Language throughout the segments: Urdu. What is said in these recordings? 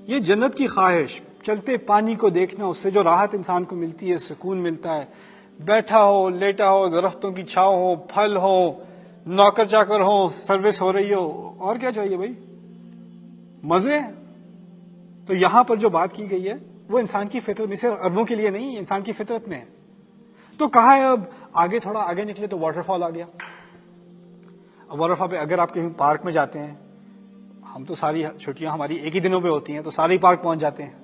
یہ جنت کی خواہش، چلتے پانی کو دیکھنا، اس سے جو راحت انسان کو ملتی ہے، سکون ملتا ہے، بیٹھا ہو لیٹا ہو، درختوں کی چھاؤں ہو، پھل ہو، نوکر چاکر ہو، سروس ہو رہی ہو، اور کیا چاہیے بھائی؟ مزے ہیں۔ تو یہاں پر جو بات کی گئی ہے وہ انسان کی فطرت میں، صرف اربوں کے لیے نہیں، انسان کی فطرت میں ہے۔ تو کہا ہے اب آگے تھوڑا آگے نکلے تو واٹر فال آ گیا۔ اب واٹر فال پہ اگر آپ کہیں پارک میں جاتے ہیں، ہم تو ساری چھٹیاں ہماری ایک ہی دنوں پہ ہوتی ہیں، تو سارے پارک پہنچ جاتے ہیں،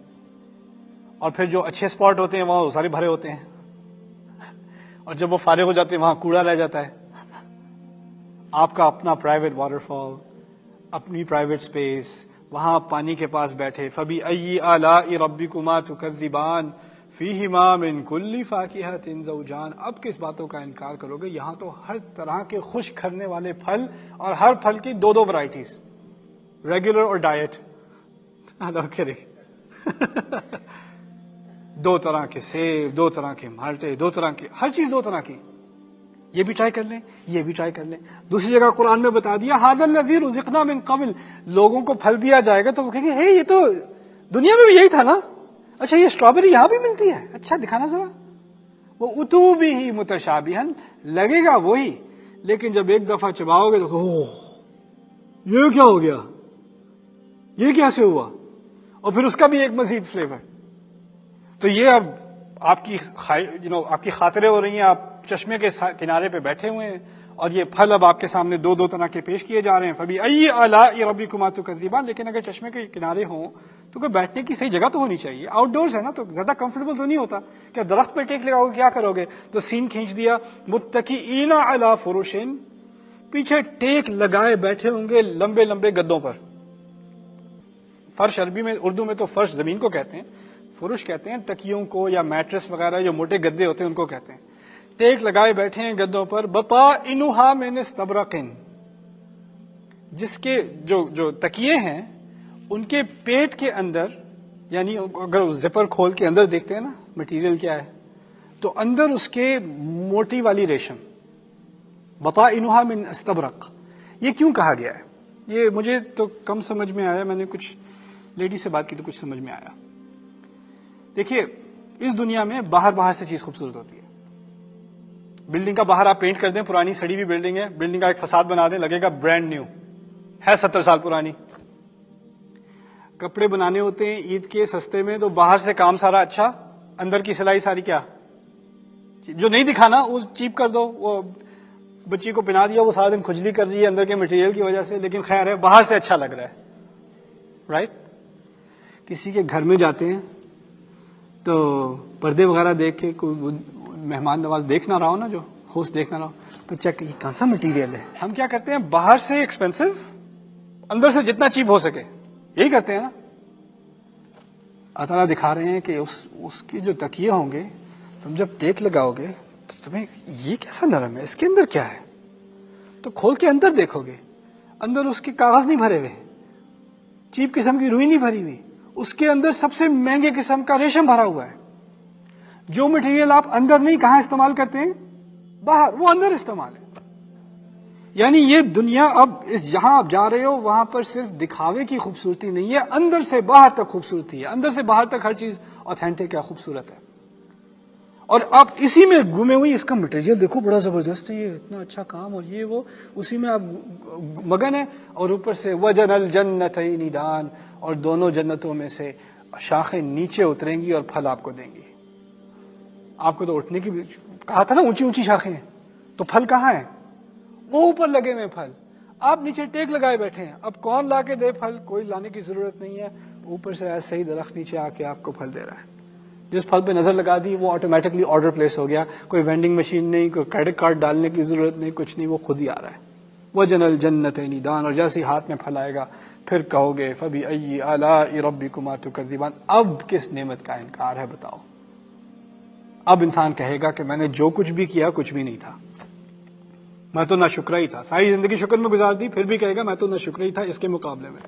اور پھر جو اچھے اسپاٹ ہوتے ہیں وہاں سارے بھرے ہوتے ہیں، اور جب وہ فارغ ہو جاتے ہیں وہاں کوڑا رہ جاتا ہے۔ آپ کا اپنا پرائیویٹ واٹر فال، اپنی پرائیویٹ سپیس، وہاں پانی کے پاس بیٹھے، فَبِأَيِّ آلَاءِ رَبِّكُمَا تُكَذِّبَانِ فِيهِمَا مِن كُلِّ فَاكِهَةٍ زَوْجَانِ۔ اب کس باتوں کا انکار کرو گے؟ یہاں تو ہر طرح کے خوش کرنے والے پھل، اور ہر پھل کی دو ورائٹیز، ریگولر اور ڈائٹ۔ دو طرح کے سیب، دو طرح کے مالٹے، دو طرح کے ہر چیز، دو طرح کی، یہ بھی ٹرائی کر لیں، یہ بھی ٹرائی کر لیں۔ دوسری جگہ قرآن میں بتا دیا هَذَا الَّذِي رُزِقْنَا مِن قَبْلُ، لوگوں کو پھل دیا جائے گا تو وہ کہیں گے ہے یہ تو دنیا میں بھی یہی تھا نا، اچھا یہ اسٹرابیری یہاں بھی ملتی ہے، اچھا دکھانا ذرا۔ وہ اتو بھی ہی متشابہن، لگے گا وہی، لیکن جب ایک دفعہ چباؤ گے تو اوہ یہ کیا ہو گیا، یہ کیسے ہوا، اور پھر اس کا بھی ایک مزید فلیور۔ تو یہ اب آپ کی آپ کی خاطریں ہو رہی ہیں، آپ چشمے کے کنارے پہ بیٹھے ہوئے ہیں، اور یہ پھل اب آپ کے سامنے دو دو طرح کے پیش کیے جا رہے ہیں۔ فَبِأَيِّ آلَاءِ رَبِّكُمَا تُكَذِّبَانِ، لیکن اگر چشمے کے کنارے ہوں تو کوئی بیٹھنے کی صحیح جگہ تو ہونی چاہیے۔ آؤٹ ڈورز ہے نا، تو زیادہ کمفرٹیبل تو نہیں ہوتا، کیا درخت پہ ٹیک لگاؤ گے، کیا کرو گے؟ تو سین کھینچ دیا، متکئین علی فرش، پیچھے ٹیک لگائے بیٹھے ہوں گے لمبے لمبے گدوں پر۔ فرش عربی میں، اردو میں تو فرش زمین کو کہتے ہیں، فرش کہتے ہیں تکیوں کو، یا میٹرس وغیرہ جو موٹے گدے ہوتے ہیں ان کو کہتے ہیں۔ ٹیک لگائے بیٹھے ہیں گدوں پر، بطائنھا من استبرق، جس کے جو تکیے ہیں ان کے پیٹ کے اندر، یعنی اگر زپر کھول کے اندر دیکھتے ہیں نا مٹیریل کیا ہے، تو اندر اس کے موٹی والی ریشم، بطائنھا من استبرق۔ یہ کیوں کہا گیا ہے؟ یہ مجھے تو کم سمجھ میں آیا، میں نے کچھ لیڈی سے بات کی تو کچھ سمجھ میں آیا۔ دیکھیے اس دنیا میں باہر سے چیز خوبصورت ہوتی ہے۔ بلڈنگ کا باہر آپ پینٹ کر دیں، پرانی سڑی ہوئی بلڈنگ ہے، بلڈنگ کا ایک فساد بنا دیں، لگے گا برانڈ نیو، ہے 70 سال پرانی۔ کپڑے بنانے ہوتے ہیں عید کے سستے میں، تو باہر سے کام سارا اچھا، اندر کی سلائی ساری کیا، جو نہیں دکھانا وہ چیپ کر دو۔ وہ بچی کو پہنا دیا، وہ سارا دن کھجلی کر رہی ہے اندر کے مٹیریل کی وجہ سے، لیکن خیر ہے باہر سے اچھا لگ رہا ہے، رائٹ؟ کسی کے گھر میں جاتے ہیں تو پردے وغیرہ دیکھ کے، کوئی مہمان نواز دیکھ نہ رہا ہو نا، جو ہوسٹ دیکھ نہ رہا ہو، تو چیک یہ کون سا مٹیریل ہے۔ ہم کیا کرتے ہیں، باہر سے ایکسپینسو، اندر سے جتنا چیپ ہو سکے، یہی کرتے ہیں نا۔ اللہ تعالیٰ دکھا رہے ہیں کہ اس کی جو تکیے ہوں گے، تم جب ٹیک لگاؤ گے تو تمہیں یہ کیسا نرم ہے، اس کے اندر کیا ہے، تو کھول کے اندر دیکھو گے، اندر اس کے کاغذ نہیں بھرے ہوئے، چیپ قسم کی روئی نہیں بھری ہوئی، اس کے اندر سب سے مہنگے قسم کا ریشم بھرا ہوا ہے۔ جو مٹیریل آپ اندر نہیں کہاں استعمال کرتے ہیں، باہر، وہ اندر استعمال ہے۔ یعنی یہ دنیا اب جہاں آپ جا رہے ہو وہاں پر صرف دکھاوے کی خوبصورتی نہیں ہے، اندر سے باہر تک خوبصورتی ہے، اندر سے باہر تک ہر چیز اوتھینٹک ہے، خوبصورت ہے۔ اور آپ اسی میں گھومے ہوئی، اس کا مٹیریل دیکھو بڑا زبردست ہے، یہ اتنا اچھا کام، اور یہ وہ، اسی میں آپ مگن ہیں، اور اوپر سے وجن الجنتین دان، اور دونوں جنتوں میں سے شاخیں نیچے اتریں گی اور پھل آپ کو دیں گی۔ آپ کو تو اٹھنے کی کہا تھا نا، اونچی اونچی شاخیں ہیں، تو پھل کہاں ہیں؟ وہ اوپر لگے ہوئے پھل، آپ نیچے ٹیک لگائے بیٹھے ہیں۔ اب کون لا کے دے پھل؟ کوئی لانے کی ضرورت نہیں ہے، اوپر سے ایسے ہی درخت نیچے آ کے آپ کو پھل دے رہا ہے۔ جس پھل پہ نظر لگا دی وہ آٹومیٹکلی آرڈر پلیس ہو گیا، کوئی وینڈنگ مشین نہیں، کوئی کریڈٹ کارڈ ڈالنے کی ضرورت نہیں، کچھ نہیں، وہ خود ہی آ رہا ہے۔ وجن الجنتین دان، اور جیسے ہاتھ میں پھل آئے گا پھر کہو گے فبأي آلاء ربكما تكذبان، اب کس نعمت کا انکار ہے بتاؤ؟ اب انسان کہے گا کہ میں نے جو کچھ بھی کیا کچھ بھی نہیں تھا، میں تو نہ شکرہ ہی تھا، ساری زندگی شکر میں گزار دی، پھر بھی کہے گا میں تو نہ شکرہ ہی تھا اس کے مقابلے میں۔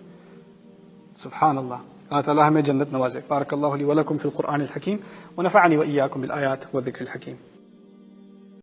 سبحان اللہ، اللہ تعالیٰ ہمیں جنت نوازے۔ بارک اللہ لی ولکم فی القرآن الحکیم ونفعنی وإیاکم بالآیات والذکر الحکیم۔